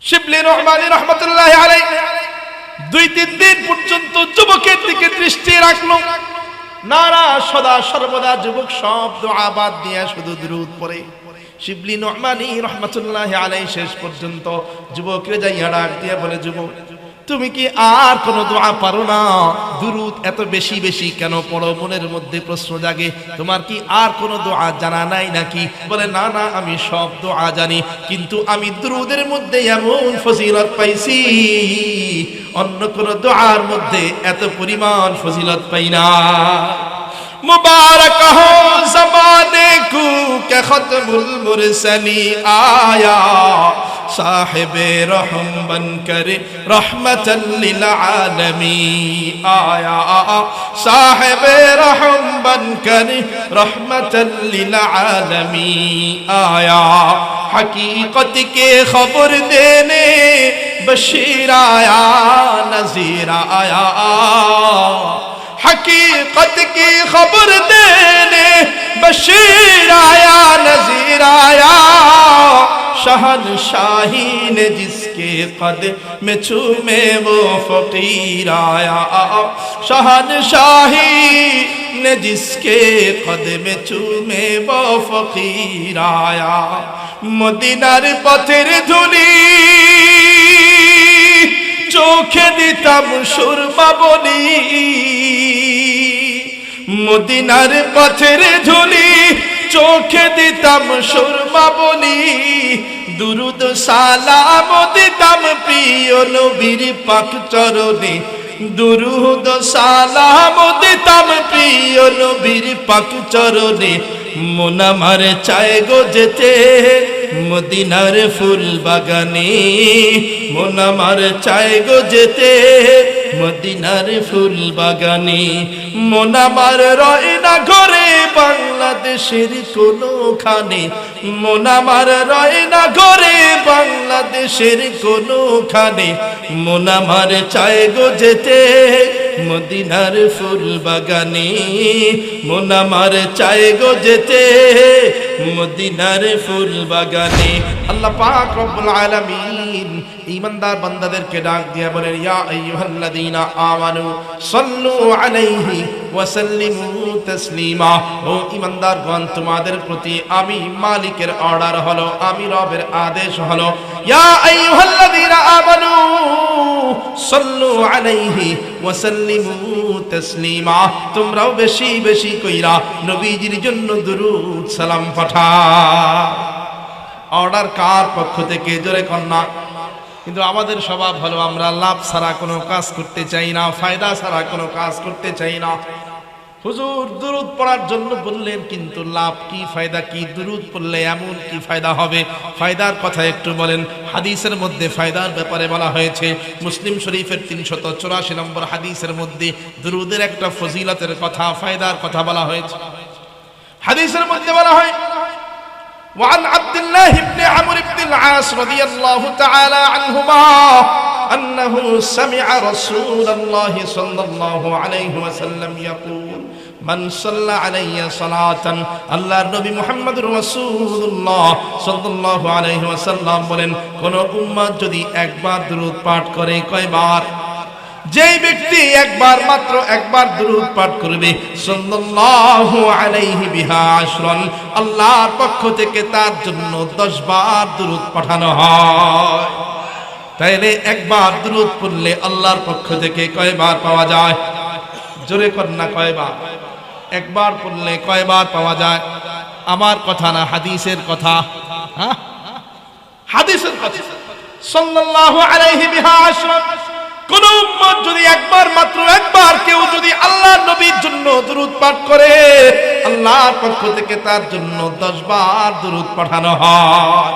শিবলি রহমানী রহমাতুল্লাহি আলাইহি 2-3 দিন পর্যন্ত যুবকের দিকে দৃষ্টি রাখলো। নারা সদা সর্বদা যুবক সব দোয়া বাদ দিয়ে শুধু দুরূদ পড়ে। শিবলি রহমানী রহমাতুল্লাহি আলাইহি শেষ পর্যন্ত যুবককে যাইয়া ডাক দিয়ে বলে, যুবক তুমি কি আর কোনো দোয়া পারো না? দুরূদ এত বেশি বেশি কেন পড়ো? মনের মধ্যে প্রশ্ন জাগে, তোমার কি আর কোনো দোয়া জানা নাই নাকি? বলে, না না, আমি সব দোয়া জানি, কিন্তু আমি দুরূদের মধ্যে এমন ফজিলত পাইছি অন্য কোনো দোয়ার মধ্যে এত পরিমাণ ফজিলত পাই না। मुबारक हो ज़माने को के खत्मुल मुरसली आया, साहिबे रहम बनकर रहमतल लिल आलमीन आया, साहिबे रहम बनकर रहमतल लिल आलमीन आया। हकीकत के खबर देने बशीर आया, नज़ीर आया, हकीकत की खबर देने बशीर आया, नज़ीर आया। शहनशाही ने जिसके कद में चूमे वो फकीर आया, शहनशाही ने जिसके कद में चूमे वो फकीर आया। मदीनार पथेर धूली চোখে দিতাম সুরমা বলি, মদিনার পথের ধুলি চোখে দিতাম সুরমা বলি, দুরুদ সালাম দিতাম প্রিয় নবীর পাক চরণে, দুরুদ সালাম দিতাম প্রিয় নবীর পাক চরণে। মন আমার চায় গো যেতে মদিনার ফুল বাগানে, মন আমার চায় গো যেতে মদিনার ফুল বাগানে। মন আমার রয় না ঘরে বাংলাদেশের কোনোখানে, মন আমার রয় না ঘরে বাংলাদেশের কোনোখানে। মন আমার চায় গো যেতে মদিনার ফুল বাগানে, মন আমার চায় গো যেতে মদিনার ফুল বাগানে। আল্লাহ পাক রব্বুল আলামিন ঈমানদার বান্দাদেরকে ডাক দিয়ে বলেন, ইয়া আইয়ুহাল্লাযীনা আমানু সাল্লু আলাইহি ওয়া সাল্লিমু তাসলিমা। ও ঈমানদারগণ, তোমাদের প্রতি আমি মালিকের অর্ডার হলো, আমি রবের আদেশ হলো, ইয়া আইয়ুহাল্লাযীনা আমানু সাল্লু আলাইহি ওয়া সাল্লিমু তাসলিমা। তোমরাও বেশি বেশি কইরা নবীজির জন্য দুরূদ সালাম পাঠাও। অর্ডার কার পক্ষ থেকে? জোরে কন্যা। কিন্তু আমাদের স্বভাব হলো আমরা লাভ ছাড়া কোনো কাজ করতে চাই না, ফায়দা ছাড়া কোনো কাজ করতে চাই না। হুজুর দুরূদ পড়ার জন্য বললেন, কিন্তু লাভ কি, ফায়দা কি? দুরূদ পড়লে এমন কি ফায়দা হবে? ফায়দার কথা একটু বলেন। হাদিসের মধ্যে ফায়দার ব্যাপারে বলা হয়েছে, মুসলিম শরীফের 384 নম্বর হাদিসের মধ্যে দুরূদের একটা ফজিলতের কথা, ফায়দার কথা বলা হয়েছে। হাদিসের মধ্যে বলা হয়, وعن عبد الله بن عمرو بن العاص رضي الله تعالى عنهما أنه سمع رسول الله صلى الله عليه وسلم يقول من صلى علي صلاة الله নবী মুহাম্মদুর রাসূলুল্লাহ সাল্লাল্লাহু আলাইহি ওয়াসাল্লাম বলেন, কোন উম্মত যদি একবার দুরূদ পাঠ করে, কয়বার? যেই ব্যক্তি একবার মাত্র একবার দুরূদ পাঠ করবে, সাল্লাল্লাহু আলাইহি বিহা আশরান, আল্লাহর পক্ষ থেকে তার জন্য 10 বার দুরূদ পাঠানো হয়। তাইলে একবার দুরূদ পড়লে আল্লাহর পক্ষ থেকে কয়বার পাওয়া যায়? জোরে কন্যা, কয়বার? একবার পড়লে কয়বার পাওয়া যায়? আমার কথা না, হাদিসের কথা। হ্যাঁ, হাদিসের কথা। সাল্লাল্লাহু আলাইহি বিহা আশরান, কোন উম্মত যদি একবার মাত্র একবার কেউ যদি আল্লাহর নবীর জন্য দুরূদ পাঠ করে, আল্লাহর পক্ষ থেকে তার জন্য 10 বার দুরূদ পাঠানো হয়।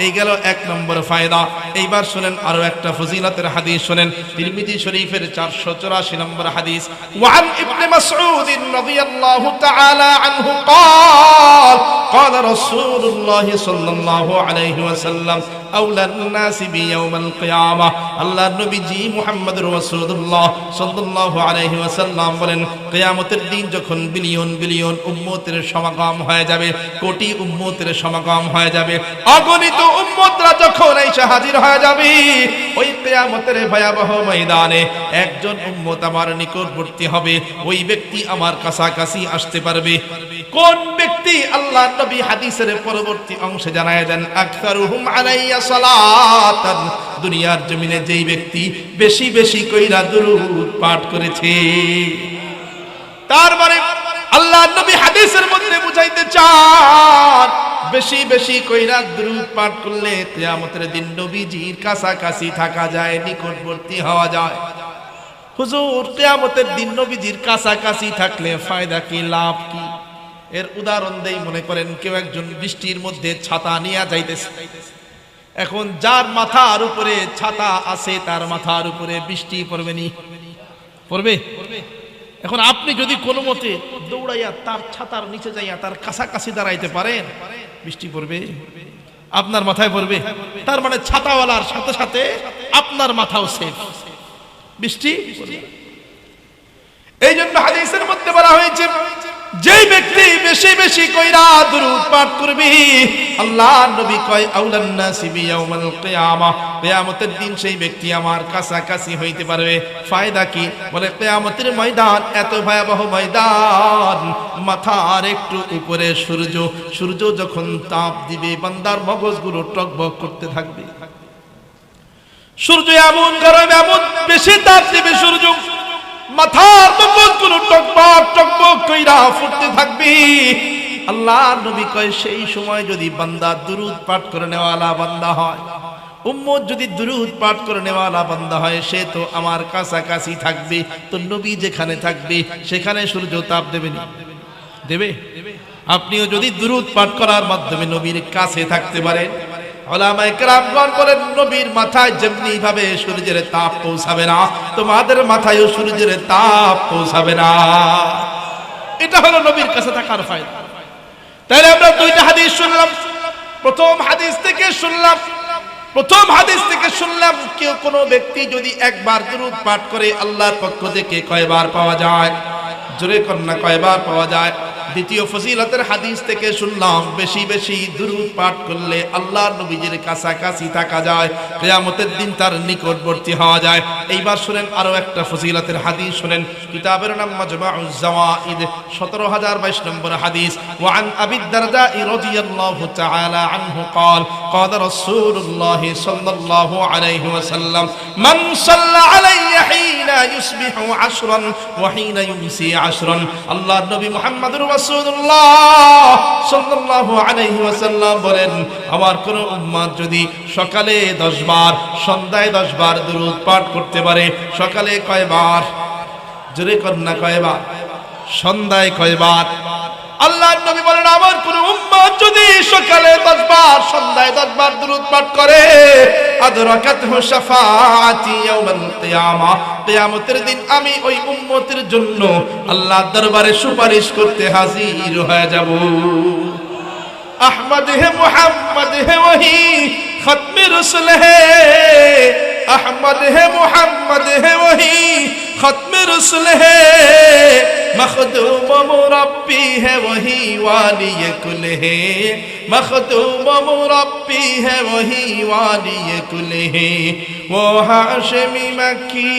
এই গেল 1 নম্বর ফায়দা। এইবার শুনেন আরো একটা ফজিলতের হাদিস শুনেন, তিরমিজি শরীফের 484 নম্বর হাদিস। ওয়ান ইবনে মাসউদ রাদিয়াল্লাহু তাআলা আনহু قال قال رسول الله صلى الله عليه وسلم আউলান নাসি বিয়াউমিল কিয়ামা। আল্লাহর নবীজি মুহাম্মদুর রাসূলুল্লাহ সাল্লাল্লাহু আলাইহি ওয়াসাল্লাম বলেন, কিয়ামতের দিন যখন বিলিয়ন বিলিয়ন উম্মতের সমাগম হয়ে যাবে, কোটি উম্মতের সমাগম হয়ে যাবে, অগণিত উম্মতরা যখন এসে হাজির হয়ে যাবে ওই কিয়ামতের ভয়াবহ ময়দানে, একজন উম্মত আমার নিকটবর্তী হবে, ওই ব্যক্তি আমার কাছাকাছি আসতে পারবে। কোন ব্যক্তি? আল্লাহর নবী হাদিসের পরবর্তী অংশে জানায় দেন, আকসারুহুম আলাইয়া সালাতান, দুনিয়ার জমিনে যেই ব্যক্তি বেশি বেশি কইরা দুরূদ পাঠ করেছে। তার মানে আল্লাহর নবী হাদিসের মধ্যে বুঝাইতে চান, বেশি বেশি কইরা দুরূদ পাঠ করলে কিয়ামতের দিন নবীজির কাছাকাছি থাকা যায়, নিকটবর্তী হওয়া যায়। হুজুর, কিয়ামতের দিন নবীজির কাছাকাছি থাকলে ফায়দা কি, লাভ কি? এর উদাহরণ দেই। মনে করেন কেউ একজন বৃষ্টির মধ্যে ছাতা নিয়ে যাইতেছে। এখন যার মাথার উপরে ছাতা আছে তার মাথার উপরে বৃষ্টি পড়বে নি? পড়বে। এখন আপনি যদি কোনো মতে দৌড়াইয়া তার ছাতার নিচে যাইয়া তার কাছাকাছি দাঁড়াইতে পারেন, বৃষ্টি পড়বে, আপনার মাথায় পড়বে। তার মানে ছাতাওয়ালার সাথে সাথে আপনার মাথাও সেফ, বৃষ্টি। এই জন্য হাদিসের মধ্যে বলা হয়েছে, যেই ব্যক্তি বেশি বেশি কইরা দুরূদ পাঠ করবে, আল্লাহর নবী কয় আউলান নাসি বিয়াউমিল কিয়ামা, কিয়ামতের দিন সেই ব্যক্তি আমার কাছাকাছি হইতে পারবে। ফায়দা কি? বলে কিয়ামতের ময়দান এত ভয়াবহ ময়দান, মাথার একটু উপরে সূর্য যখন তাপ দিবে বান্দার মগজগুলো টকবক করতে থাকবে। সূর্য এমন গরম, এমন বেশি তাপ দিবে, সূর্য মাথার মগজগুলো টকবক টকবক কইরা ফুটতে থাকবে। আল্লাহর নবী কয় সেই সময় যদি বান্দা দুরূদ পাঠ করে নেওয়ালা বান্দা হয়, উম্মত যদি দুরূদ পাঠ করে নেওয়ালা বান্দা হয়, সে তো আমার কাছাকাছি থাকবে। তো নবী যেখানে থাকবে সেখানে সূর্য তাপ দেবে না? দেবে। আপনিও যদি দুরূদ পাঠ করার মাধ্যমে নবীর কাছে থাকতে পারেন, উলামায়ে কেরামগণ বলেন নবীর মাথায় যেমনি ভাবে সূর্যের তাপ পৌঁছাবে না, তোমাদের মাথায়ও সূর্যের তাপ পৌঁছাবে না। এটা হলো নবীর কাছে থাকার ফায়দা। তাহলে আমরা দুইটা হাদিস শুনলাম। প্রথম হাদিস থেকে শুনলাম কেউ কোনো ব্যক্তি যদি একবার দুরূদ পাঠ করে আল্লাহর পক্ষ থেকে কয়বার পাওয়া যায়? জোরে কন্যা কয়বার পাওয়া যায়? দ্বিতীয় ফজিলতের হাদিস থেকে শুনলাম বেশি বেশি দুরূদ পাঠ করলে আল্লাহর নবীজির কাছাকাছি থাকা যায়, কিয়ামতের দিন তার নিকটবর্তী হওয়া যায়। এইবার শুনেন আরো একটা ফজিলতের হাদিস শুনেন। কিতাবের নাম মাজমাউজ জাওয়াইদ, 17022 নম্বর হাদিস। ওয়া আন আবি দারদা রাদিয়াল্লাহু তাআলা আনহু قال قال رسول الله صلى الله عليه وسلم من صلى علي حين يصبح 10 وحين يمسي 10। আল্লাহর নবী মুহাম্মদুর রাসূলুল্লাহ সাল্লাল্লাহু আলাইহি ওয়াসাল্লাম বলেন, আমার কোন উম্মত যদি সকালে 10 বার, সন্ধ্যায় 10 বার দুরূদ পাঠ করতে পারে, সকালে কয়বার? জোরে কন্যা কয়বার? সন্ধ্যায় কয়বার? আল্লাহর নবী বলেন, আমার কোন উম্মত যদি সকালে 10 বার, সন্ধ্যায় 10 বার দুরূদ পাঠ করে, আদরাকাতহু শাফাআতি ইয়াউমাল কিয়ামা, কিয়ামতের দিন আমি ওই উম্মতের জন্য আল্লাহর দরবারে সুপারিশ করতে হাজির হয়ে যাব। আহমদ হে মুহাম্মদ হে ওহি খতমে রসুল হে, अहमद है मोहम्मद है वही खत्म रसूल है, मखदूम मुरब्बी है वही वाली कुल है, मखदूम मुरब्बी है वही वाली कुल है, वो हाशमी मक्की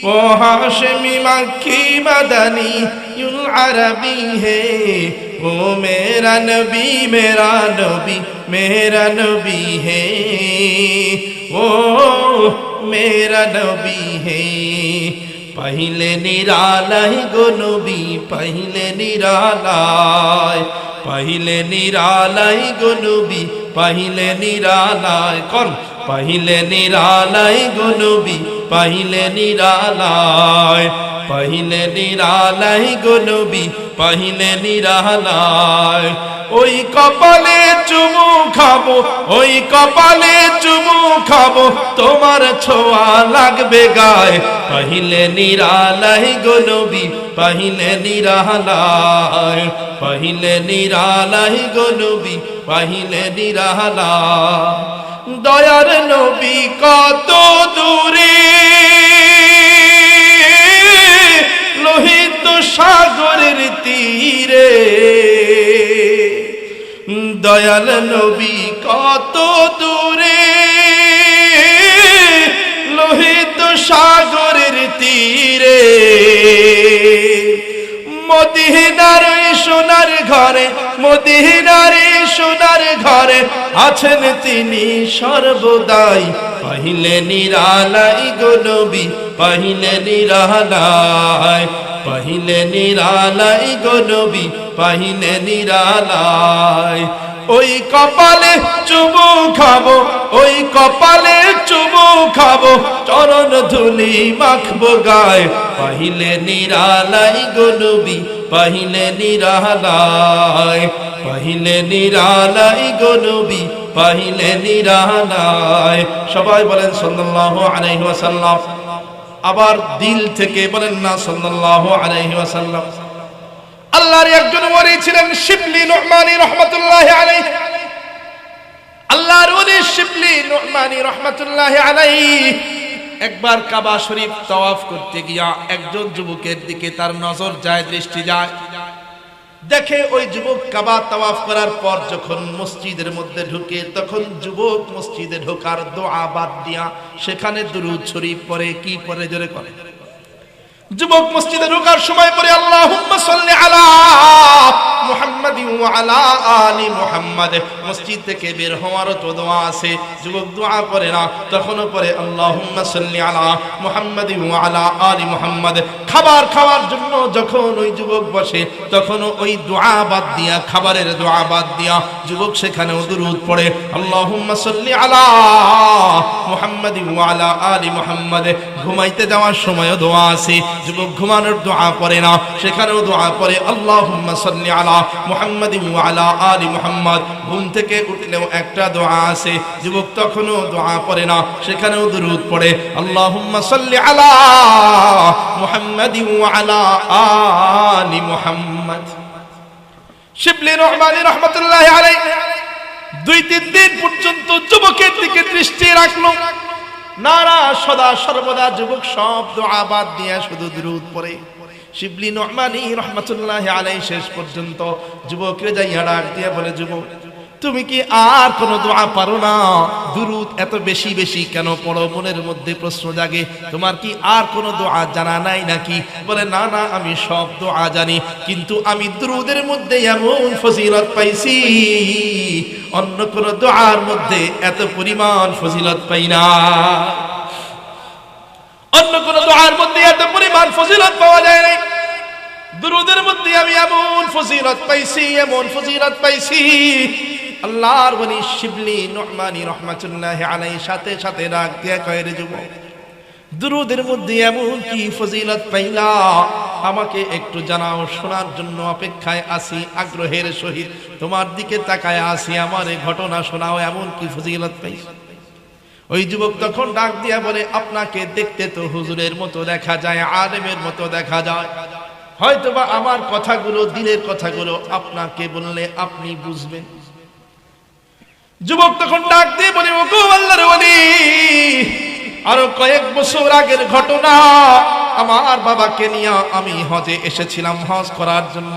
वो हाशमी मक्की मदनी युल अरबी है, वो मेरा नबी मेरा नबी मेरा नबी है, वो मेरा नबी है। पहले निरालाई गो नबी पहले निरालाई, पहले निरालाई गो नबी पहले निरालाई, कौन? पहले निरालाई गो नबी पहले निरालाई, पहले निरालाई गो नबी पहले निरालाई। ওই কপালে চুমু খাবো, ওই কপালে চুমু খাবো, তোমার ছোঁয়া লাগবে গায়ে, পहिले নিরালাই গো নবী পहिले নিরালাই, পাহিলে নিরালাই গো নবী পাহিলে নিরালাই দয়ার নবী কত দূরে লোহিত সাগরের তীরে দয়াল নবী কত দূরে লোহিত সাগরের তীরে মদিনার সোনার ঘরে মদিনার সোনার ঘরে আছেন তিনি সর্বদাই পাহিলে নিরালাই গো নবী পাহিলে নিরালাই পাহিলে নিরালাই গো নবী পাহিলে নিরালাই ওই কপালে চুমু খাবো ওই কপালে চুমু খাবো চরণ ধুলি মাখবো গায় পাহিলে নিরালাই গো নবী পাহিলে নিরালাই পাহিলে নিরালাই গো নবী পাহিলে নিরালাই সবাই বলেন সাল্লাল্লাহু আলাইহি ওয়াসাল্লাম আবার দিল থেকে বলেন না সাল্লাল্লাহু আলাইহি ওয়াসাল্লাম আল্লাহর একজন ওলি ছিলেন শিবলি নু'মানী রাহমাতুল্লাহি আলাইহি আল্লাহর ওলি শিবলি নু'মানী রাহমাতুল্লাহি আলাইহি একবার কাবা শরীফ তাওয়াফ করতে গিয়া একজন যুবকের দিকে তার নজর যায় দৃষ্টি যায় দেখে ওই যুবক কাবা তাওয়াফ করার পর যখন মসজিদের মধ্যে ঢুকে তখন যুবক মসজিদে ঢোকার দোয়া বাদ দিয়া সেখানে দুরূদ শরীফ পড়ে কি পড়ে জোরে করে যুবক মসজিদে ঢোকার সময় পড়ে আল্লাহুম্মা সাল্লি আলা মুহাম্মাদিন ওয়া আলা আলি মুহাম্মাদ মসজিদ থেকে বের হওয়ারও তো দোয়া আছে যুবক দোয়া করে না তখনও পড়ে আল্লাহুম্মা সাল্লি আলা মুহাম্মাদিন ওয়া আলা আলি মুহাম্মাদ খাবার খাওয়ার জন্য যখন ওই যুবক বসে তখনও ওই দোয়া বাদ দিয়া খাবারের দোয়া বাদ দিয়া যুবক সেখানেও দুরূদ পড়ে আল্লাহুম্মা সাল্লি আলা মুহাম্মাদিন ওয়া আলা আলি মুহাম্মাদ ঘুমাইতে যাওয়ার সময়ও দোয়া আছে যুবক ঘুমানোর দোয়া পড়ে না সেখানেও দোয়া পড়ে আল্লাহুম্মা সাল্লি আলা মুহাম্মাদিন ওয়া আলা আলি মুহাম্মাদ ঘুম থেকে উঠলেও একটা দোয়া আছে যুবক তখনও দোয়া পড়ে না সেখানেও দুরূদ পড়ে আল্লাহুম্মা সাল্লি আলা মুহাম্মাদিন ওয়া আলা আলি মুহাম্মাদ শিবলি নু'মানী রাহমাতুল্লাহি আলাইহি 2-3 দিন পর্যন্ত যুবকের দিকে দৃষ্টি রাখলো নারা সদা সর্বদা যুবক সব দোয়া বাদ দিয়া শুধু দুরূদ পড়ে শিবলি নু'মানী রাহমাতুল্লাহি আলাইহি শেষ পর্যন্ত যুবককে যাইয়া ডাক দিয়া বলে যুবক তুমি কি আর কোনো দোয়া পারো না দুরূদ এত বেশি বেশি কেন পড়ো মনের মধ্যে প্রশ্ন জাগে তোমার কি আর কোনো দোয়া জানা নাই নাকি বলে না না আমি সব দোয়া জানি কিন্তু আমি দুরূদের মধ্যে এমন ফজিলত পাইছি অন্য কোন দোয়ার মধ্যে এত পরিমাণ ফজিলত পাই না অন্য কোন দোয়ার মধ্যে এত পরিমাণ ফজিলত পাওয়া যায় না দুরূদের মধ্যে আমি এমন ফজিলত পাইছি আল্লাহর ওলি শিবলি নু'মানী রাহমাতুল্লাহি আলাইহি সাথে সাথে ডাক দিয়া কয় রে যুবক দুরূদের মধ্যে এমন কি ফজিলত পাইলা আমাকে একটু জানাও শোনার জন্য অপেক্ষায় আছি আগ্রহের সহিত তোমার দিকে তাকায় আছি আমার এই ঘটনা শোনাও এমন কি ফজিলত পাইছো ওই যুবক তখন ডাক দিয়া বলে আপনাকে দেখতে তো হুজুরের মতো দেখা যায় আলেমের মতো দেখা যায় হয়তোবা আমার কথাগুলো দিলের কথাগুলো আপনাকে বললে আপনি বুঝবেন যুবক তখন ডাক দিয়ে বলে ও গো আল্লাহর ওলি আরো কয়েক বছর আগের ঘটনা আমার বাবাকে নিয়ে আমি হজে এসেছিলাম হজ করার জন্য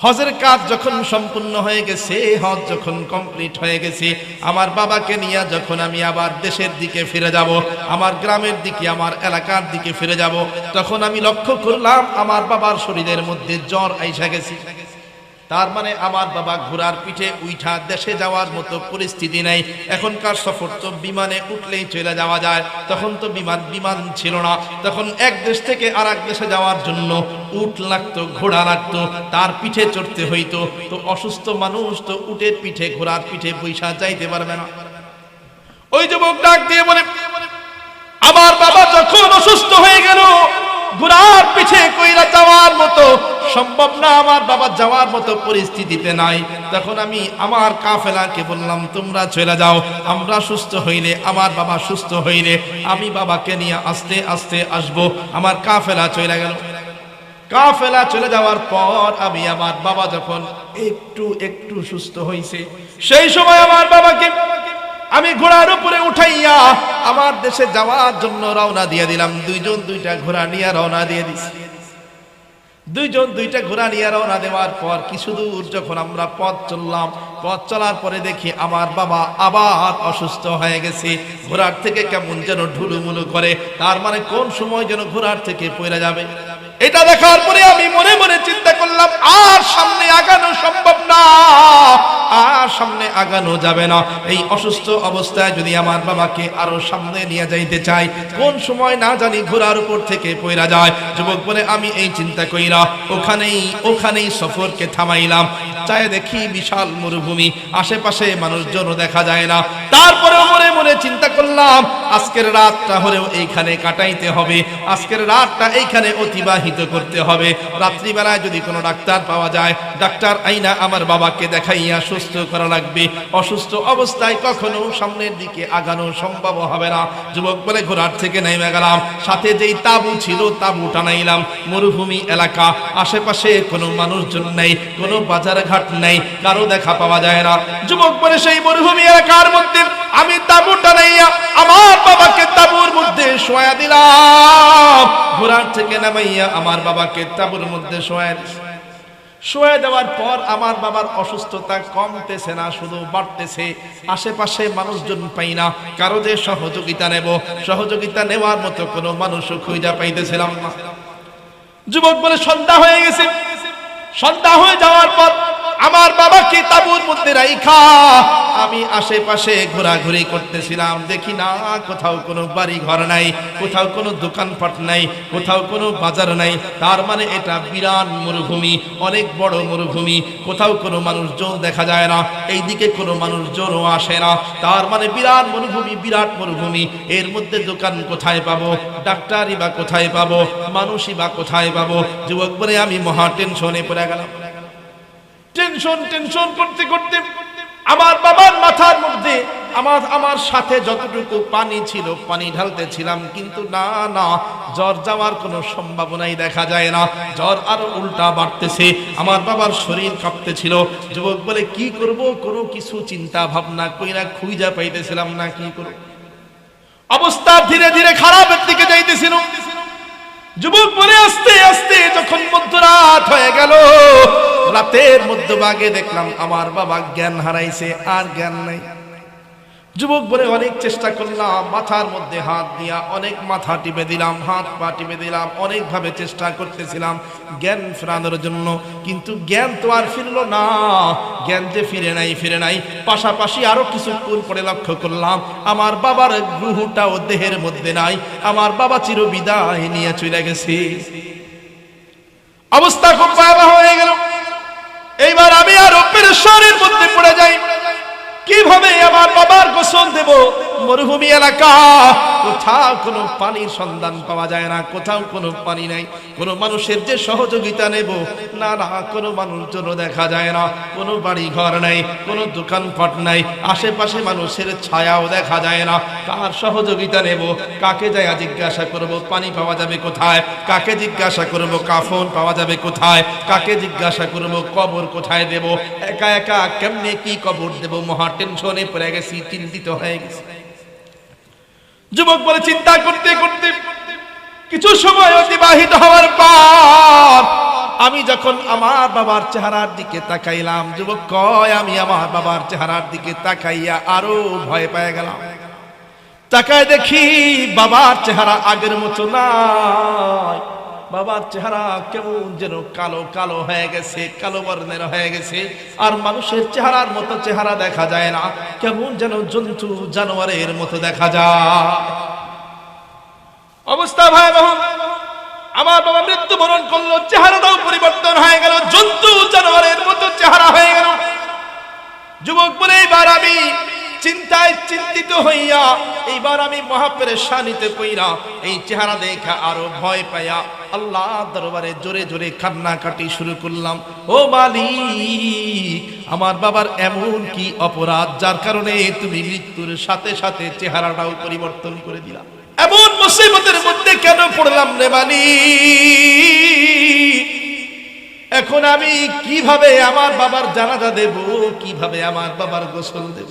হজের কাজ যখন সম্পূর্ণ হয়ে গেছে হজ যখন কমপ্লিট হয়ে গেছে আমার বাবাকে নিয়ে যখন আমি আবার দেশের দিকে ফিরে যাব আমার গ্রামের দিকে আমার এলাকার দিকে ফিরে যাব তখন আমি লক্ষ্য করলাম আমার বাবার শরীরের মধ্যে জ্বর আইসা গেছে তার মানে আমার বাবা ঘোড়ার পিঠে উঠা দেশে যাওয়ার মতো পরিস্থিতি নেই এখনকার সফর তো বিমানে উঠলেই চলে যাওয়া যায় তখন তো বিমান ছিল না তখন এক দেশ থেকে আরেক দেশে যাওয়ার জন্য উট লাগতো ঘোড়া লাগতো তার পিঠে চড়তে হইতো তো অসুস্থ মানুষ তো উটের পিঠে ঘোড়ার পিঠে বৈশা যাইতে পারবে না ওই যুবক ডাক দিয়ে বলে আমার বাবা যখন অসুস্থ হয়ে গেল ঘোড়ার পিঠে কইরা যাওয়ার মতো সম্ভব না আমার বাবা যাওয়ার মতো পরিস্থিতিতে নাই তখন আমি আমার কাফেলাকে বললাম তোমরা চলে যাও আমরা সুস্থ হইলে আমার বাবা সুস্থ হইলে আমি বাবাকে নিয়ে আস্তে আস্তে আসবো আমার কাফেলা চলে গেল কাফেলা চলে যাওয়ার পর আমি আমার বাবা যখন একটু একটু সুস্থ হয়েছে, সেই সময় আমার বাবাকে আমি ঘোড়ার উপরে উঠাইয়া আমার দেশে যাওয়ার জন্য রওনা দিয়ে দিলাম। দুইজন দুইটা ঘোড়া নিয়ে রওনা দিয়ে দিছি। দুইজন দুইটা ঘোড়া নিয়ে রওনা দেওয়ার পর কিছু দূর যখন আমরা পথ চললাম, পথ চলার পরে দেখি আমার বাবা আবার অসুস্থ হয়ে গেছে। ঘোড়ার থেকে কেমন যেন ঢুলুমুলু করে, তার মানে কোন সময় যেন ঘোড়ার থেকে পড়ে যাবে। এটা দেখার পরে আমি মনে মনে চিন্তা করলাম, আর সামনে আগানো সম্ভব না, আর সামনে আগানো যাবে না। এই অসুস্থ অবস্থায় যদি আমার বাবাকে আরো সামনে নিয়ে যাইতে চাই, কোন সময় না জানি ঘোড়ার উপর থেকে পড়া যায়। যুবক বলে আমি এই চিন্তা কইরা ওখানেই সফরকে থামাইলাম। চাই দেখি বিশাল মরুভূমি, আশেপাশে মানুষজনও দেখা যায় না। তারপরেও মনে মনে চিন্তা করলাম, আজকের রাতটা হলেও এইখানে কাটাইতে হবে, আজকের রাতটা এইখানে অতিবাহিত করতে হবে। রাত্রিবেলায় যদি কোনো ডাক্তার পাওয়া যায়, ডাক্তার আইনা আমার বাবাকে দেখাইয়া সুস্থ করা লাগবে। অসুস্থ অবস্থায় কখনো সামনের দিকে আগানো সম্ভব হবে না। যুবক বলে ঘোড়ার থেকে নেমে গেলাম, সাথে যেই তাঁবু ছিল তাঁবু টানাইলাম। মরুভূমি এলাকা, আশেপাশে কোনো মানুষজন নেই, কোনো বাজার ঘাট নেই, কারো দেখা পাওয়া যায় না। যুবক বলে সেই মরুভূমি এলাকার মধ্যে আমি তাঁবু টানাইয়া আমার বাবাকে তাঁবুর মধ্যে শোয়া দিলাম। ঘোড়ার থেকে নামাইয়া আমার বাবাকে তাঁবুর মধ্যে শোয়া দেওয়ার পর আমার বাবার অসুস্থতা কমতেছে না, শুধু বাড়তেছে। আশেপাশে মানুষজন পাই না, কারো যে সহযোগিতা নেব, সহযোগিতা নেওয়ার মতো কোনো মানুষও খুঁজে পাইতেছিলাম না। যুবক বলে সন্ধ্যা হয়ে গেছে। সন্ধ্যা হয়ে যাওয়ার পর আমার বাবাকে তাঁবুর মধ্যে রাইখা আমি আশেপাশে ঘোরাঘুরি করতেছিলাম। দেখি না কোথাও কোনো বাড়ি ঘর নাই, কোথাও কোনো দোকানপাট নাই, কোথাও কোনো বাজার নাই। তার মানে এটা বিরাট মরুভূমি, অনেক বড় মরুভূমি। কোথাও কোনো মানুষজন দেখা যায় না, এইদিকে কোনো মানুষজনও আসে না। তার মানে বিরাট মরুভূমি, বিরাট মরুভূমি। এর মধ্যে দোকান কোথায় পাবো, ডাক্তারই বা কোথায় পাবো, মানুষই বা কোথায় পাবো? যুবক বলে আমি মহা টেনশনে পড়ে গেলাম। টেনশন করতে করতে আমার বাবার মাথার মধ্যে আমার সাথে যতটুকু পানি ছিল পানি ঢালতেছিলাম, কিন্তু না, জ্বর যাওয়ার কোনো সম্ভাবনাই দেখা যায় না। জ্বর আরো উল্টা বাড়তেছে, আমার বাবার শরীর কাঁপতেছিল। যুবক বলে কি করব, কোনো কিছু চিন্তা ভাবনা কইরা খুঁজা পাইতেছিলাম না, কি করব। অবস্থা ধীরে ধীরে খারাপের দিকে যাইতেছিল। যুবক বলে আস্তে আস্তে যখন মধ্যরাত হয়ে গেল, রাতের মধ্যভাগে দেখলাম আমার বাবা জ্ঞান হারাইছে, আর জ্ঞান নাই। যুবক বলে অনেক চেষ্টা করলাম, মাথার মধ্যে হাত দিয়া অনেক মাথা টিপে দিলাম, হাত পা টিপে দিলাম, অনেক ভাবে চেষ্টা করতেছিলাম জ্ঞান ফেরানোর জন্য, কিন্তু জ্ঞান তো আর ফিরল না। জ্ঞান যে ফিরে নাই। পাশাপাশি আরো কিছুক্ষণ পরে লক্ষ্য করলাম আমার বাবার রূহটাও দেহের মধ্যে নাই, আমার বাবা চিরবিদায় নিয়ে চলে গেছে। অবস্থা খুব ভয়াবহ হয়ে গেল। এইবার আমি আরো পেরেশানির মধ্যে পড়ে যাই, কিভাবে আমার বাবার গোসল দেব? মরুভূমি এলাকা, কোথাও কোনো পানির সন্ধান পাওয়া যায় না, কোথাও কোনো পানি নাই। কোনো মানুষের যে সহযোগিতা নেব, না, কোনো মানুষজনও দেখা যায় না, কোনো বাড়ি ঘর নাই, কোনো দোকানপাট নাই, আশেপাশে মানুষের ছায়াও দেখা যায় না। কার সহযোগিতা নেব? কাকে যাই জিজ্ঞাসা করব পানি পাওয়া যাবে কোথায়? কাকে জিজ্ঞাসা করব কাফন পাওয়া যাবে কোথায়? কাকে জিজ্ঞাসা করব কবর কোথায় দেব? একা একা কেমনে কি কবর দেব? মহা টেনশনে পড়ে গেছি, চিন্তিত হয়ে গেছি। যুবক বলে চিন্তা করতে করতে কিছু সময় অতিবাহিত হওয়ার পর আমি যখন আমার বাবার চেহারার দিকে তাকাইলাম, যুবক কয় আমি আমার বাবার চেহারার দিকে তাকাইয়া আরো ভয় পেয়ে গেলাম। তাকায় দেখি বাবার চেহারা আগের মতো নাই। বাবার চেহারা কেমন যেন কালো কালো হয়ে গেছে, কালো বর্ণের হয়ে গেছে, আর মানুষের চেহারার মতো চেহারা দেখা যায় না, কেমন যেন জন্তু জানোয়ারের মতো দেখা যায়। অবস্থা ভয়াবহ। আমার বাবা মৃত্যুবরণ করলো, চেহারাটাও পরিবর্তন হয়ে গেল, জন্তু জানোয়ারের মতো চেহারা হয়ে গেল। যুবক বলে এইবার আমি চিন্তায় চিন্তিত হইয়া এইবার আমি মহাপেরেশানিতে পইরা এই চেহারা দেখা আরো ভয় পাইয়া আল্লাহ দরবারে জোরে জোরে কান্নাকাটি শুরু করলাম। ও মালিক, আমার বাবার এমন কি অপরাধ যার কারণে তুমি মৃত্যুর সাথে সাথে চেহারাটাও পরিবর্তন করে দিলা? এমন মুসিবতের মধ্যে কেন পড়লাম রে মালিক? এখন আমি কিভাবে আমার বাবার জানাজা দেব, কিভাবে আমার বাবার গোসল দেব?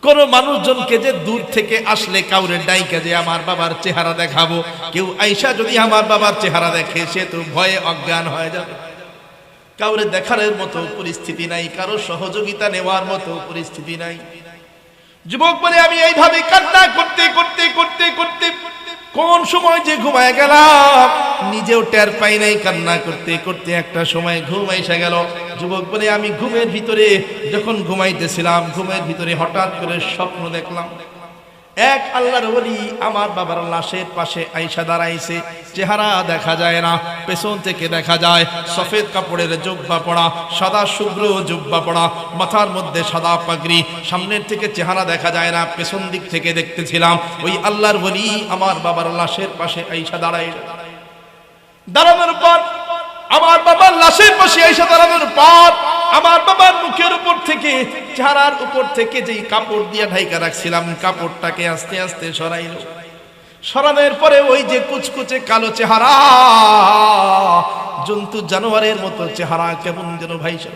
কোন মানুষজনকে যে দূর থেকে আসলে কাউরে ডাইকা যে আমার বাবার চেহারা দেখাবো, কেউ আইসা যদি আমার বাবার চেহারা দেখে সে তো ভয়ে অজ্ঞান হয়ে যাবে। কাউরে দেখার মতো পরিস্থিতি নাই, কারো সহযোগিতা নেওয়ার মতো পরিস্থিতি নাই। যুবক বলে আমি এইভাবে কান্না করতে করতে করতে করতে কোন সময় যে ঘুমায় গেলাম নিজেও টের পাই নাই। কান্না করতে করতে একটা সময় ঘুম এসে গেল। যুবক বলে আমি ঘুমের ভিতরে যখন ঘুমাইতেছিলাম, ঘুমের ভিতরে হঠাৎ করে স্বপ্ন দেখলাম এক আল্লাহর ওলি আমার বাবার লাশের পাশে আইসা দাঁড়াইছে। চেহারা দেখা যায় না, পেছন থেকে দেখা যায় সফেদ কাপড়ের জুব্বা পরা, সাদা শুভ্র জুব্বা পরা, মাথার মধ্যে সাদা পাগড়ি। সামনের থেকে চেহারা দেখা যায় না, পেছন দিক থেকে দেখতেছিলাম ওই আল্লাহর ওলি আমার বাবার লাশের পাশে আইসা দাঁড়ানোর পর আমার বাবার লাশের পাশে আইসা দাঁড়ানোর পর আমার বাবার মুখের উপর থেকে, চেহারার উপর থেকে যেই কাপড় দিয়ে ঢাইকা রাখছিলাম কাপড়টাকে আস্তে আস্তে সরাইল। সরানোর পরে ওই যে কুচকুচে কালো চেহারা, জন্তু জানোয়ারের মতো চেহারা, কেমন যেন ভাইসা।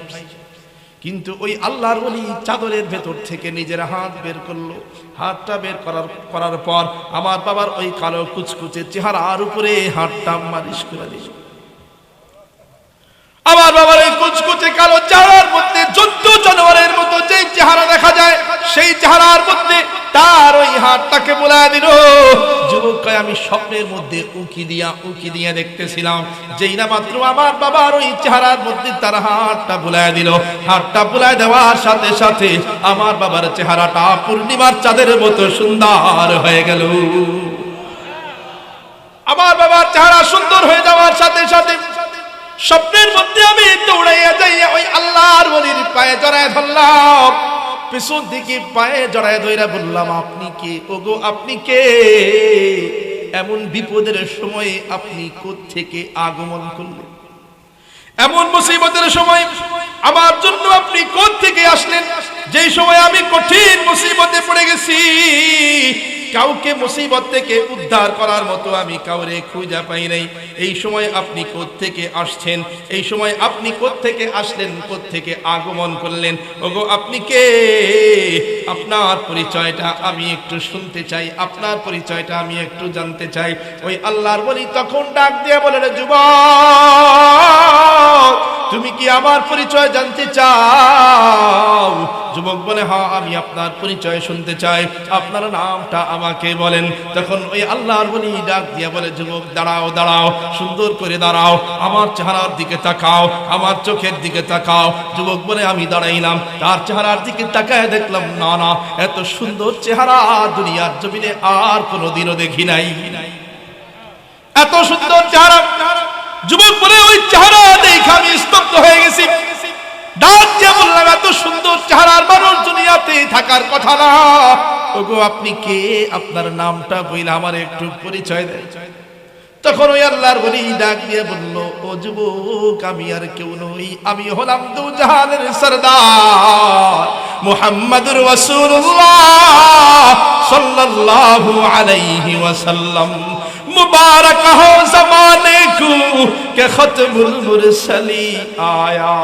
কিন্তু ওই আল্লাহর ওলি চাদরের ভেতর থেকে নিজের হাত বের করলো। হাতটা বের করার পর আমার বাবার ওই কালো কুচকুচে চেহারার উপরে হাতটা মালিশ করে দিল। আমার বাবার এই কুচকুচে কালো চেহারার মধ্যে জন্তু জানোয়ারের মতো যে চেহারা দেখা যায়, সেই চেহারার মধ্যে তার ওই হাতটাকে বুলায় দিল। যুবক কয় আমি স্বপ্নের মধ্যে উকি দিয়া দেখতেছিলাম, যেই না মাত্র আমার বাবার ওই চেহারার মধ্যে তার হাতটা বুলায় দিল। হাতটা বুলায় দেওয়ার সাথে সাথে আমার বাবার চেহারাটা পূর্ণিমার চাঁদের মতো সুন্দর হয়ে গেল। আমার বাবার চেহারা সুন্দর হয়ে যাওয়ার সাথে সাথে স্বপ্নের মধ্যে আমি দৌড়াইয়া যাইয়া ওই আল্লাহর ওলির পায়ে জড়ায় ধরলাম। পিছন থেকে পায়ে জড়ায় ধইরা বললাম আপনি কে? ওগো আপনি কে? এমন বিপদের সময়ে আপনি কোত্থেকে আগমন করলেন? এমন মুসিবতের সময় আমার জন্য আপনি কোত্থেকে আসলেন? যেই সময় আমি কঠিন মুসিবতে পড়ে গেছি, কাউকে মুসিবত থেকে উদ্ধার করার মতো আমি কাউরে খুঁজে পাই নাই। এই সময় আপনি কোত্থেকে আসছেন? এই সময় আপনি কোত্থেকে আসলেন? কোত্থেকে আগমন করলেন? ওগো আপনি কে? আপনার পরিচয়টা আমি একটু শুনতে চাই, আপনার পরিচয়টা আমি একটু জানতে চাই। ওই আল্লাহর ওলি তখন ডাক দিয়ে বলেন, যুবক তুমি কি আমার পরিচয় জানতে চাও? যুবক বলে হ্যাঁ আমি আপনার পরিচয় শুনতে চাই, আপনার নামটা আমাকে বলেন। তখন ওই আল্লাহর ওলি ডাক দিয়ে বলে, যুবক দাঁড়াও দাঁড়াও, সুন্দর করে দাঁড়াও, আমার চেহারার দিকে তাকাও, আমার চোখের দিকে তাকাও। যুবক বলে আমি দাঁড়াইলাম, তার চেহারার দিকে তাকায় দেখলাম না না, এত সুন্দর চেহারা দুনিয়ার জমিনে আর কোনোদিনও দেখি নাই, এত সুন্দর চেহারা। যুবক বলে ওই চেহারা দেখে আমি স্তব্ধ হয়ে গেছি। ডাক দিয়ে বললাম এত সুন্দর চেহারার মানুষ দুনিয়াতে থাকার কথা না। ওগো আপনি কে? আপনার নামটা বইলে আমার একটু পরিচয় দেন। তখন ওই আল্লাহর ওলি ডাক দিয়ে বলল, ও যুবক আমি আর কেউ নই, আমি হলাম দু জাহানের সরদার মুহাম্মদুর রাসূলুল্লাহ সাল্লাল্লাহু আলাইহি ওয়াসাল্লাম। मुबारक हो ज़माने को के ख़त्मुल मुरसली आया,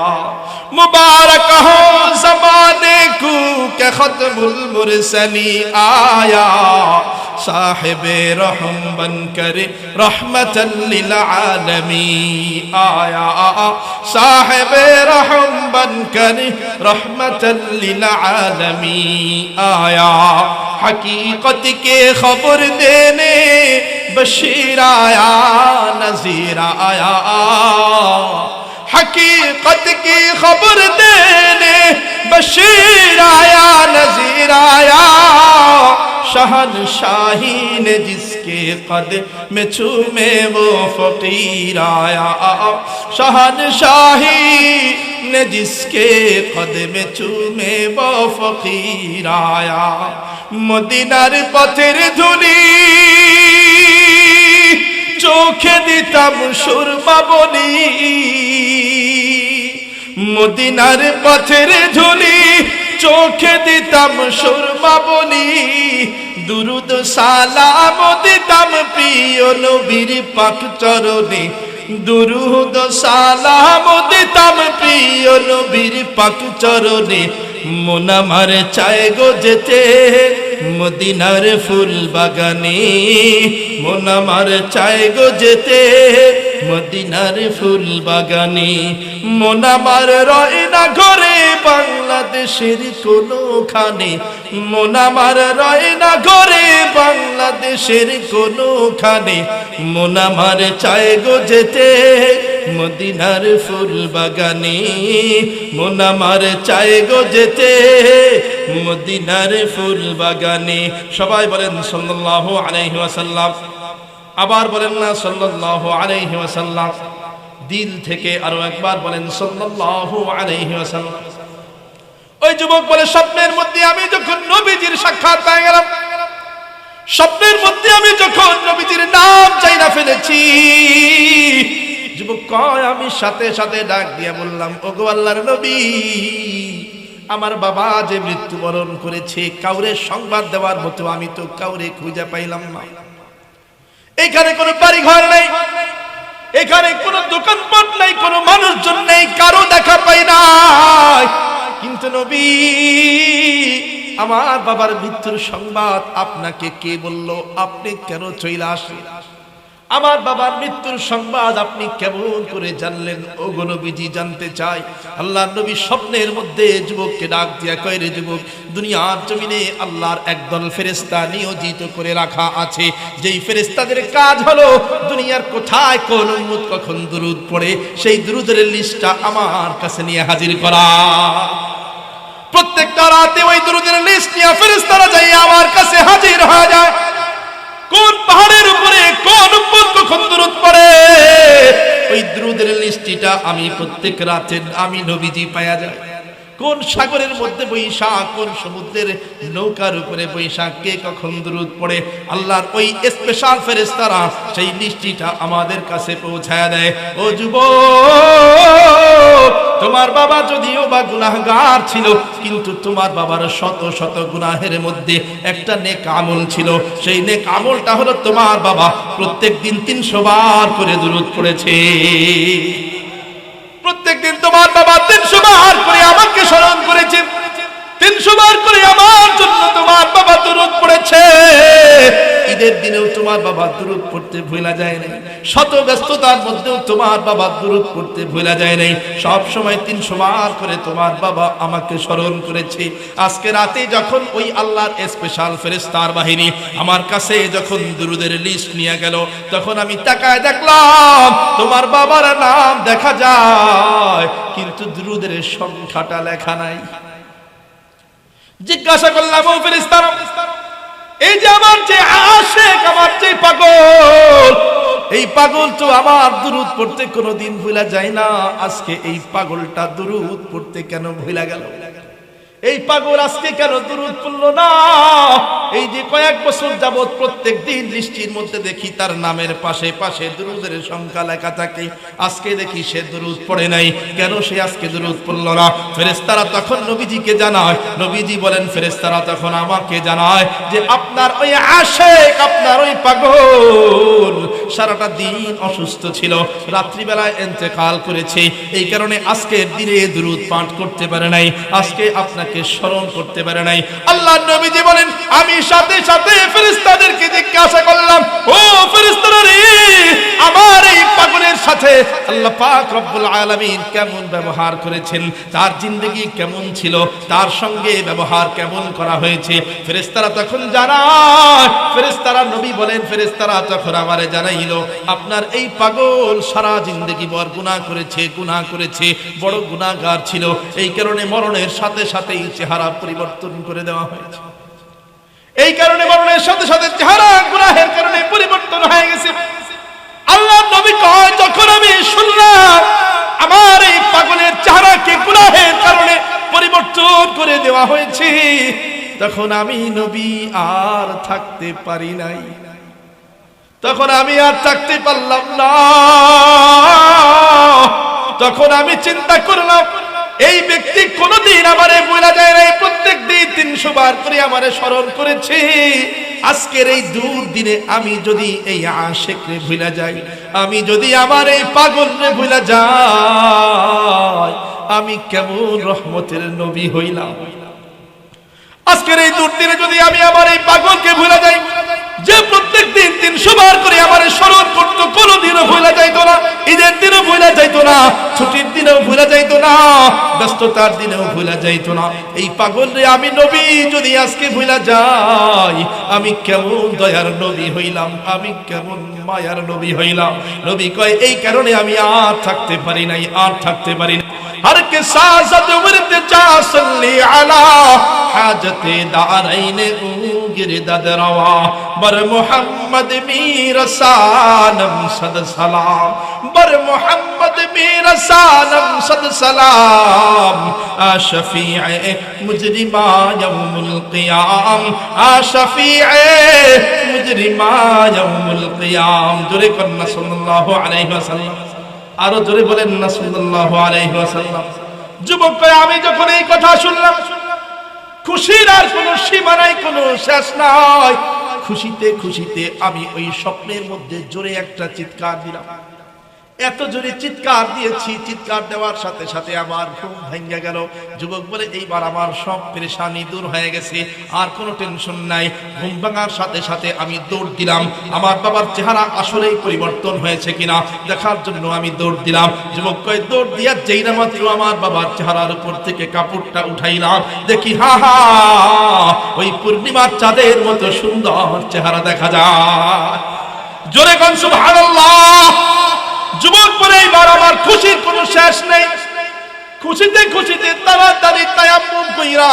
मुबारक हो ज़माने को के ख़त्मुल मुरसली आया, साहिबे रहम बनकर रहमतल लिल आलमीन आया, साहिबे रहम बनकर रहमतल लिल आलमीन आया। हकीकत के खबर देने बशीर आया, नज़ीर आया, हकीकत की खबर देने बशीर आया, नज़ीर आया। शहनशाही ने जिसके कद में चूमे वो फकीर आया, शहनशाही ने जिसके कद में चूमे वो फकीर आया। मदीनार पथेर धूली চোখে দিতাম সুরমা বলি, মদিনার পথের ধুলি চোখে দিতাম সুরমা বলি, দুরুদ সালাম দিতাম প্রিয় নবীর পাক চরণে দুরুদ সালাম দিতাম প্রিয় নবীর পাক চরণে মন আমার চায় গো যেতে মদিনার ফুল বাগানে মন আমার চায় গো যেতে মদিনার ফুল বাগানে মন আমার রয় না ঘরে বাংলাদেশের কোনোখানে মন আমার রয় না ঘরে বাংলাদেশের কোনোখানে মন আমার চায় গো যেতে মদিনার ফুল বাগানে মন আমার চায় গো যেতে মদিনার ফুল বাগানে। সবাই বলেন সাল্লাল্লাহু আলাইহি ওয়াসাল্লাম। আবার বলেন না সাল্লাল্লাহু আলাইহি ওয়াসাল্লাম। দিল থেকে আরো একবার বলেন সাল্লাল্লাহু আলাইহি ওয়াসাল্লাম। ওই যুবক বলে স্বপ্নের মধ্যে আমি যখন নবীজির সাক্ষাৎ পেয়ে গেলাম, স্বপ্নের মধ্যে আমি যখন নবীজির নাম চাইনা ফেলেছি, যুবক কয় আমি সাথে সাথে ডাক দিয়ে বললাম ওগো আল্লাহর নবী, আমার বাবা যে মৃত্যুবরণ করেছে কাউরে সংবাদ দেওয়ার মতো আমি তো কাউরে খুঁজে পাইলাম না। এখানে কোনো বাড়ি ঘর নেই, এখানে কোনো দোকানপাট নেই, কোনো মানুষজন নেই, কারো দেখা পাই নাই। কিন্তু নবী আমার বাবার মৃত্যুর সংবাদ আপনাকে কে বলল? আপনি কেন চলে আসলেন? আমার বাবার মৃত্যুর সংবাদ আপনি কেমন করে জানলেন? ওগো নবীজি জানতে চাই। আল্লাহর নবী স্বপ্নের মধ্যে যুবককে ডাক দিয়া কয় রে যুবক, দুনিয়ার জমিনে আল্লাহর একদল ফেরেশতা নিয়োজিত করে রাখা আছে, যেই ফেরেশতাদের কাজ হলো দুনিয়ার কোথায় কোন উম্মত কখন দুরূদ পড়ে সেই দুরূদের লিস্টটা আমার কাছে নিয়ে হাজির করা। প্রত্যেকটা রাতে ওই দুরূদের লিস্ট নিয়ে ফেরেশতারা যাই আমার কাছে হাজির হয়ে যায়। কোন পাহাড়ের উপরে কোন উম্মত কখন দুরূদ পড়ে ওই দুরূদের লিস্টটা আমি প্রত্যেক রাতে আমি নবীজি পায়া যায়। কোন সাগরের মধ্যে বৈশা, কোন সমুদ্রের নৌকার উপরে বৈশা কে কখন দুরূদ পড়ে আল্লাহর ওই স্পেশাল ফেরেশতারা সেই লিস্টটা আমাদের কাছে পৌঁছায় দেয়। ও যুবক, তোমার বাবা যদিও বা গুনাহগার ছিল, কিন্তু তোমার বাবার শত শত গুনাহের মধ্যে একটা নেক আমল ছিল। সেই নেক আমলটা হলো তোমার বাবা প্রত্যেকদিন 300 বার করে দুরূদ পড়েছে। প্রত্যেকদিন তোমার বাবা 300 বার করে আমাকে স্মরণ করেছে, 300 বার করে আমার জন্য তোমার বাবা দুরূদ পড়েছে। ঈদের দিনেও তোমার বাবা দুরূদ পড়তে ভুলা যায় নাই, শত ব্যস্ততার মধ্যেও তোমার বাবা দুরূদ পড়তে ভুলা যায় নাই। সব সময় 300 বার করে তোমার বাবা আমাকে স্মরণ করেছে। আজকে রাতে যখন ওই আল্লাহর স্পেশাল ফেরেশতার বাহিনী আমার কাছে যখন দুরূদের লিস্ট নিয়ে গেল, তখন আমি তাকায় দেখলাম তোমার বাবার নাম দেখা যায়, কিন্তু দুরূদের সংখ্যাটা লেখা নাই। জিজ্ঞাসা করলাম ও ফেরেশতারা, এই যে আমার যে আশিক, আমার যে পাগল, এই পাগল তো আমার দুরূদ পড়তে কোনোদিন ভুলা যায় না, আজকে এই পাগলটা দুরূদ পড়তে কেন ভুলা গেল? এই পাগল আজকে কেন দুরূদ পড়লো না? এই যে কয়েক বছর যাবত প্রত্যেক দিন লিস্টির মধ্যে দেখি তার নামের পাশে পাশে দুরূদের সংখ্যা লেখা থাকে, আজকে দেখি সে দুরূদ পড়ে নাই, কেন সে আজকে দুরূদ পড়লো না? ফেরেশতারা তখন নবীজিকে জানায়, নবীজি বলেন ফেরেশতারা তখন আমাকে জানায় যে আপনার ওই আশিক, আপনার ওই পাগল সারাটা দিন অসুস্থ ছিল, রাত্রিবেলায় ইন্তেকাল করেছে, এই কারণে আজকের দিনে দুরূদ পাঠ করতে পারে নাই, আজকে আপনাকে স্মরণ করতে পারে নাই। আল্লাহর নবীজি বলেন আমি সাথে সাথে ফেরেশতাদেরকে জিজ্ঞাসা করলাম, ও ফেরেশতারা রে, আমার এই পাগলের সাথে আল্লাহ পাক রব্বুল আলামিন কেমন ব্যবহার করেছেন, তার জিন্দেগি কেমন ছিল, তার সঙ্গে ব্যবহার কেমন করা হয়েছে? ফেরেশতারা তখন জানায়, ফেরেশতারা নবী বলেন ফেরেশতারা তখন আমারে জানাইলো আপনার এই পাগল সারা জিন্দেগি বড় গুনাহ করেছে, বড় গুনাহগার ছিল, এই কারণে মরণের সাথে সাথে চেহারা পরিবর্তন করে দেওয়া হয়েছে। এই কারণে মরণের সাথে সাথে চেহারা গুনাহের কারণে পরিবর্তন হয়ে গেছে। আল্লাহর নবী কয় যখন আমি শুনলাম আমার এই পাগলের চেহারাকে গুনাহের কারণে পরিবর্তন করে দেওয়া হয়েছে, তখন আমি নবী আর থাকতে পারি নাই, তখন আমি আর থাকতে পারলাম না। তখন আমি চিন্তা করলাম এই ব্যক্তি কোনদিন আমারে ভুলা যায় না, প্রত্যেক দিন 300 বার করে আমারে স্মরণ করেছে, আজকের এই দুর্দিনে আমি যদি এই আশিকরে ভুলে যাই, আমি যদি আমার এই পাগলরে ভুলে যাই, আমি কেমন রহমতের নবী হইলাম। আজকের এই দুর্দিনে যদি আমি আমার এই পাগলকে ভুলে যাই, যে প্রত্যেক দিন 300 বার করে আমার স্মরণ করতো, কোনোদিনও ভুলে যাইতো না, ঈদের দিনও ভুলে যাইতো না, ছুটির দিনেও ভুলে যাইতো না, ব্যস্ততার দিনেও ভুলে যাইতো না, এই পাগল রে আমি নবী যদি আজকে ভুলে যাই, আমি কেমন দয়ার নবী হইলাম, আমি কেমন মায়ার নবী হইলাম। নবী কয় এই কারণে আমি আর থাকতে পারি নাই, আর থাকতে পারি না। हर के साजद वर्द जा सल्ली अला हाजते दारैन गिरदद रवा बर मोहम्मद मीर सानम सद सलाम बर मोहम्मद मीर सानम सद सलाम आ शफीए मुजरिमा यौमुल क़ियाम आ शफीए मुजरिमा यौमुल क़ियाम। जोरे कन्ना सल्लल्लाहु अलैहि वसल्लम, আরো জোরে বলেন না সাল্লাল্লাহু আলাইহি ওয়াসাল্লাম। যুবক কয় আমি যখন এই কথা শুনলাম, খুশির আর কোনো সীমা নাই, কোনো শেষ নাই। খুশিতে খুশিতে আমি ওই স্বপ্নের মধ্যে জোরে একটা চিৎকার দিলাম। এত জোরে চিৎকার দিয়েছি, চিৎকার দেওয়ার সাথে সাথে আমার ঘুম ভেঙে গেল। যুবক বলে এইবার আমার সব পেরেশানি দূর হয়ে গেছে, আর কোনো টেনশন নাই। ঘুম ভাঙার সাথে সাথে আমি দৌড় দিলাম, আমার বাবার চেহারা আসলেই পরিবর্তন হয়েছে কিনা দেখার জন্য আমি দৌড় দিলাম। যুবক কয় দৌড় দিয়া যেই না মাত্র আমার বাবার চেহারার উপর থেকে কাপড়টা উঠাইলাম, দেখি হা হা ওই পূর্ণিমার চাঁদের মতো সুন্দর চেহারা দেখা যায়। জোরে কোন সুবহানাল্লাহ। যুবক বলে এইবার আমার খুশির কোনো শেষ নেই। খুশিতে খুশিতে তাড়াতাড়ি তায়াম্মুম কইরা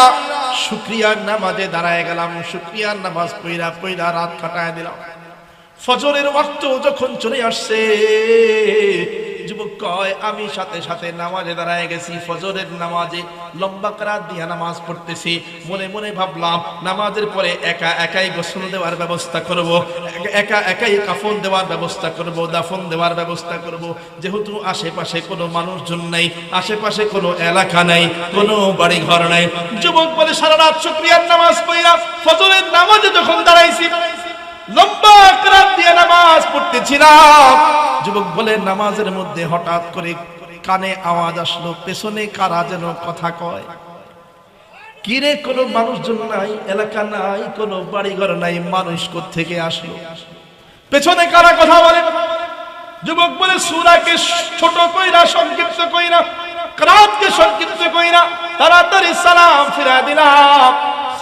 শুকরিয়ার নামাজে দাঁড়ায় গেলাম। শুকরিয়ার নামাজ পড়া রাত কাটায় দিলাম। ফজরের ওয়াক্ত যখন চলে আসছে, যুবক কয় আমি সাথে সাথে নামাজে দাঁড়ায় গেছি। ফজরের নামাজে লম্বা করাত দিয়া নামাজ পড়তেছি। মনে মনে ভাবলাম নামাজের পরে একা একাই গোসল দেওয়ার ব্যবস্থা করব, একা একাই কাফন দেওয়ার ব্যবস্থা করব, দাফন দেওয়ার ব্যবস্থা করব। যেহেতু আশেপাশে কোনো মানুষজন নাই, আশেপাশে কোনো এলাকা নাই, কোনো বাড়ি ঘর নাই। যুবক বলে সারা রাত শুকরিয়ার নামাজ পড়া ফজরের নামাজে যখন দাঁড়াইছি, লম্বা করাত দিয়ে নামাজ পড়তেছিলাম। যুবক বলে নামাজের মধ্যে হঠাৎ করে কানে আওয়াজ আসলো, পেছনে কারা যেন কথা কয়। কিরে কোনো মানুষজন নাই, এলাকা নাই, কোনো বাড়িঘর নাই, মানুষ কোত্থেকে আসলো, পেছনে কারা কথা বলে। যুবক বলে সূরাকে ছোট কইরা সংক্ষিপ্ত কইরা, কিরাতকে সংক্ষিপ্ত কইরা তাড়াতাড়ি সালাম ফিরায় দিলাম।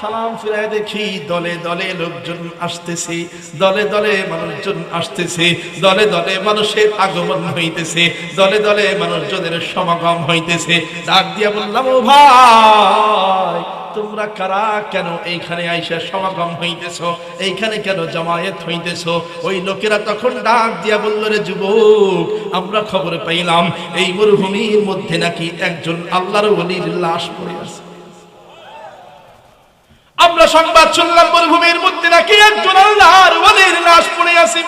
সালাম ফিরায় দেখি দলে দলে লোকজন আসতেছে, দলে দলে মানুষজন আসতেছে, দলে দলে মানুষের আগমন হইতেছে, দলে দলে মানুষজনের সমাগম হইতেছে। ডাক দিয়া বললাম ও ভাই তোমরা কারা, কেন এইখানে আইসা সমাগম হইতেছ, এইখানে কেন জামায়াত হইতেছ? ওই লোকেরা তখন ডাক দিয়া বলল রে যুবক, আমরা খবর পাইলাম এই মরুভূমির মধ্যে নাকি একজন আল্লাহর ওলির লাশ পড়ে আছে। আমরা সংবাদ শুনলাম মরুভূমির মধ্যে নাকি একজন আল্লাহর ওলির লাশ পড়ে আছে।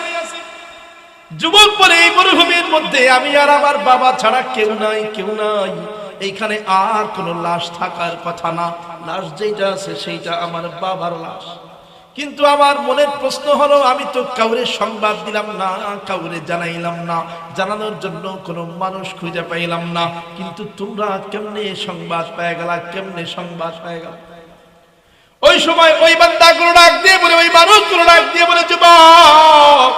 যুবক বলে এই মরুভূমির মধ্যে আমি আর আমার বাবা ছাড়া কেউ নাই, কেউ নাই। এইখানে আর কোনো লাশ থাকার কথা না, লাশ যেটা আছে সেইটা আমার বাবার লাশ। কিন্তু আমার মনের প্রশ্ন হলো, আমি তো কাউরে সংবাদ দিলাম না, কাউরে জানাইলাম না, জানানোর জন্য কোনো মানুষ খুঁজে পাইলাম না। কিন্তু তোমরা কেমনে সংবাদ পেয়ে গেলা, কেমনে সংবাদ পেয়ে গেল? ওই সময় ওই বান্দাগুলো ডাক দিয়ে বলে, ওই মানুষগুলো ডাক দিয়ে বলে, যুবক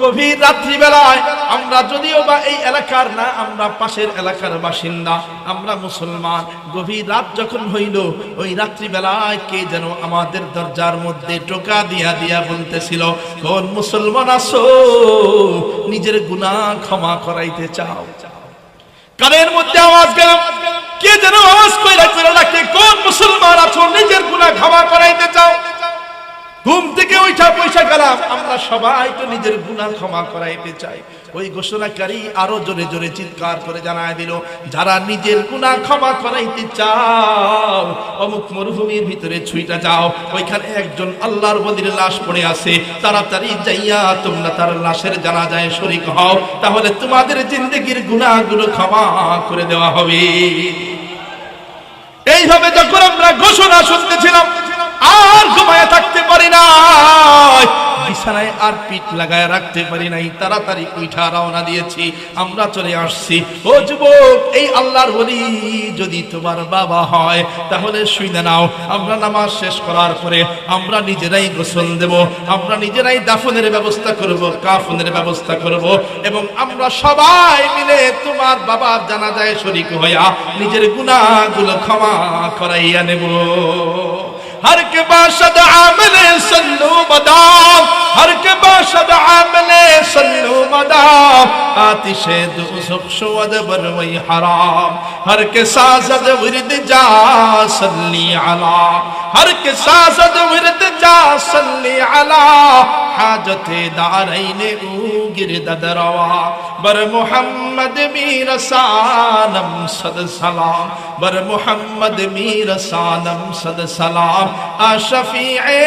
গভীর রাত্রি বেলায় আমরা যদিও বা এই এলাকার না, আমরা পাশের এলাকার বাসিন্দা, আমরা মুসলমান। গভীর রাত যখন হইল, ওই রাত্রি বেলায় কে যেন আমাদের দরজার মধ্যে টোকা দিয়া দিয়া বলতেছিল, কোন মুসলমান আছো, নিজের গুনাহ ক্ষমা করাইতে চাও? কানের মধ্যে আওয়াজ গেল, কে যেন আওয়াজ কইরা কইরা ডাকে, কোন মুসলমান আছো, নিজের গুনাহ ক্ষমা করাইতে চাও? ঘুম থেকে ওইটা পয়সা গেলাম, আমরা সবাই তো নিজের গুনাহ ক্ষমা করাইতে চাই। ওই ঘোষণাকারী আরো জোরে জোরে চিৎকার করে জানায় দিল, যারা নিজের গুনাহ ক্ষমা করাইতে চাও, অমুক মরুভূমির ভিতরে ছুইটা যাও, ওইখানে একজন আল্লাহর ওলির লাশ পড়ে আছে, তাড়াতাড়ি যাইয়া তোমরা তার লাশের জানাজায় শরীক হও, তাহলে তোমাদের জিন্দেগির গুনাহগুলো ক্ষমা করে দেওয়া হবে। এইভাবে যখন আমরা ঘোষণা শুনতেছিলাম, আর ঘুমায় থাকতে পারি না। বিছানায় আর পিঠ লাগায় রাখতে পারি নাই, তাড়াতাড়ি উঠা রওনা দিয়েছি, আমরা চলে আসছি। ও যুবক, এই আল্লাহর ওলি যদি তোমার বাবা হয় তাহলে শুনে নাও, আমরা নামাজ শেষ করার পরে আমরা নিজেরাই গোসল দেব, আমরা নিজেরাই দাফনের ব্যবস্থা করব, কাফনের ব্যবস্থা করব, এবং আমরা সবাই মিলে তোমার বাবার জানাজায় শরীক হইয়া নিজের গুনাহগুলো ক্ষমা করাইয়া নেব। हर के बाशद आमले सल्लू मदाम, हर के बाशद आमले सल्लू मदाम, आतिशे दोज़ख शुअद बरवई हराम, हर के साज़द विरद जा सल्ली अला, हर के साज़द विरद जा सल्ली अला, हाजते दारैने ऊ गिरद दरवा, बर मुहम्मद मीर सानम सद सलाम, बर मुहम्मद मीर सानम सद सलाम, आशफीए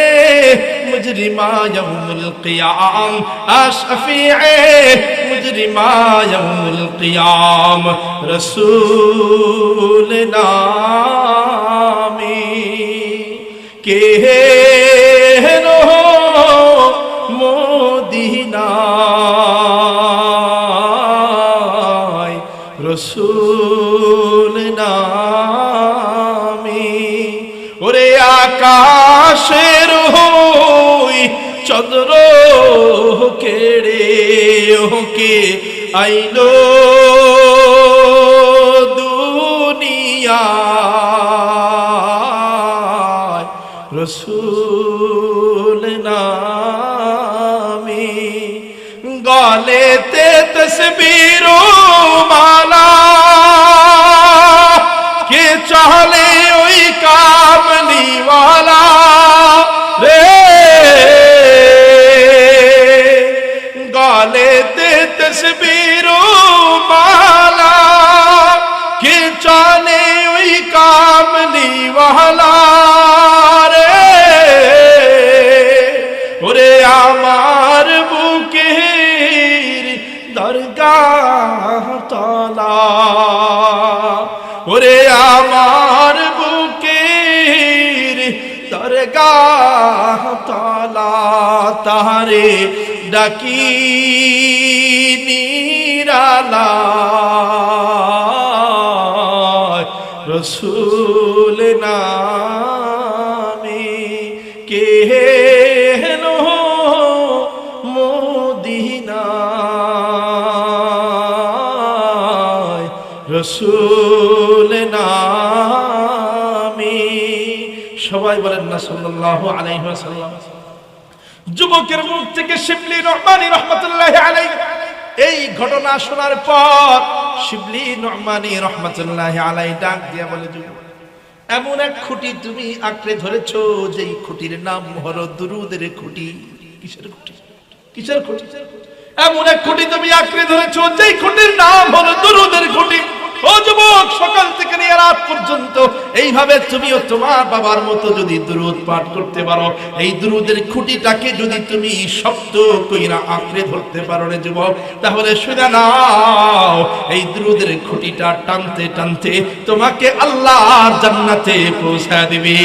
मुजरिमा यौमुल क़ियाम, आशफीए मुजरिमा यौमुल क़ियाम, रसूल नामी के नो मोदीना रसूल नामी, ওরে আকাশের হই চন্দ্র কেড়ে ওকে আইলো দুনিয়ায়, রসূল নামে গলেতে তসবির মালা, কে চলে ওই কামলিওয়ালা রে, গলেতে তসবির মালা, কে চলে ওই কামলিওয়ালা রে, ওরে আমার বুকের দরগাহ তলা, ওরে আমার বুকের দরগাহ তলা, তাহারে ডাকি নিরালায়, রসূল নামে কেন মদিনায়, রসূল নামে। সবাই বলেন না সাল্লাল্লাহু আলাইহি ওয়াসাল্লাম। যুবকের মুখ থেকে শিবলি নু'মানী রাহমাতুল্লাহি আলাইহি এই ঘটনা শোনার পর শিবলি নু'মানী রাহমাতুল্লাহি আলাইহি ডাক দিয়া বলে, যুবক, এমন এক খুঁটি তুমি আঁকড়ে ধরেছো যেই খুঁটির নাম হলো দুরুদের খুঁটি। কিসের খুঁটি? কিসের খুঁটি? এমন এক খুঁটি তুমি আঁকড়ে ধরেছো যেই খুঁটির নাম হলো দুরুদের খুঁটি। ও যুবক, সকাল থেকে নিয়ে রাত পর্যন্ত এইভাবে তুমিও তোমার বাবার মতো যদি দুরুদ পাঠ করতে পারো, এই দুরুদের খুঁটিটাকে যদি তুমি শব্দ কইরা আঁকড়ে ধরতে পারো রে যুবক, তাহলে শুনে নাও, এই দুরুদের খুঁটিটা টানতে টানতে তোমাকে আল্লাহর জান্নাতে পৌঁছা দিবে।